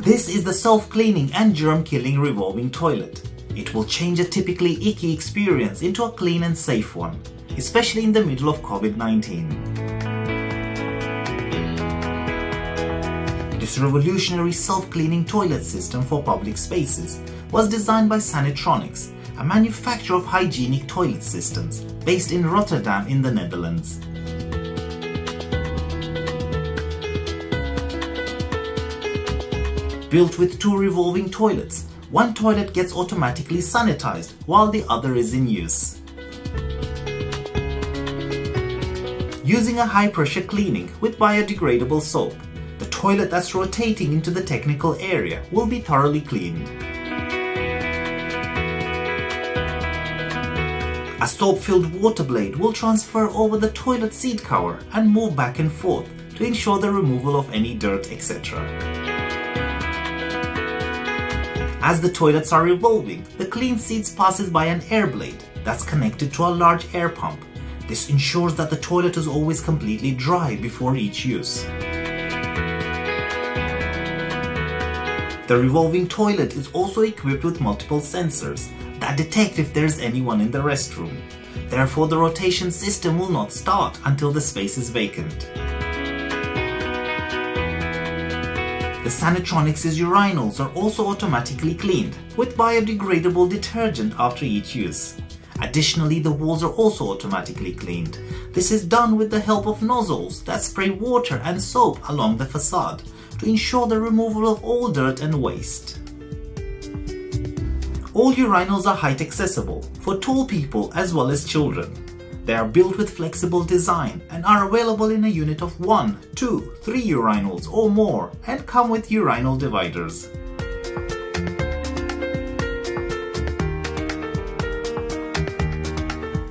This is the self-cleaning and germ-killing revolving toilet. It will change a typically icky experience into a clean and safe one, especially in the middle of COVID-19. This revolutionary self-cleaning toilet system for public spaces was designed by Sanitronics, a manufacturer of hygienic toilet systems based in Rotterdam in the Netherlands. Built with two revolving toilets, one toilet gets automatically sanitized while the other is in use. Using a high-pressure cleaning with biodegradable soap, the toilet that's rotating into the technical area will be thoroughly cleaned. A soap-filled water blade will transfer over the toilet seat cover and move back and forth to ensure the removal of any dirt, etc. As the toilets are revolving, the clean seats passes by an air blade that's connected to a large air pump. This ensures that the toilet is always completely dry before each use. The revolving toilet is also equipped with multiple sensors that detect if there is anyone in the restroom. Therefore, the rotation system will not start until the space is vacant. The Sanitronics' urinals are also automatically cleaned with biodegradable detergent after each use. Additionally, the walls are also automatically cleaned. This is done with the help of nozzles that spray water and soap along the facade to ensure the removal of all dirt and waste. All urinals are height accessible for tall people as well as children. They are built with flexible design and are available in a unit of 1, 2, 3 urinals or more and come with urinal dividers.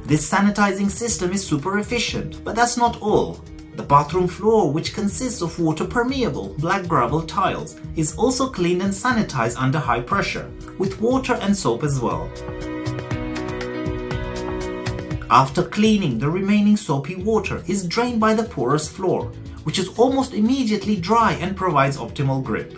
This sanitizing system is super efficient, but that's not all. The bathroom floor, which consists of water-permeable black gravel tiles, is also cleaned and sanitized under high pressure, with water and soap as well. After cleaning, the remaining soapy water is drained by the porous floor, which is almost immediately dry and provides optimal grip.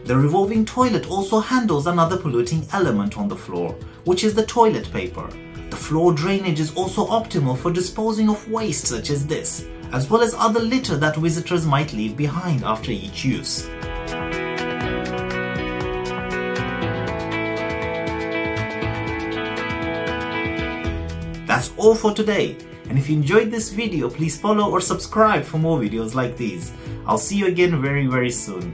The revolving toilet also handles another polluting element on the floor, which is the toilet paper. The floor drainage is also optimal for disposing of waste such as this, as well as other litter that visitors might leave behind after each use. That's all for today, and if you enjoyed this video, please follow or subscribe for more videos like these. I'll see you again very soon.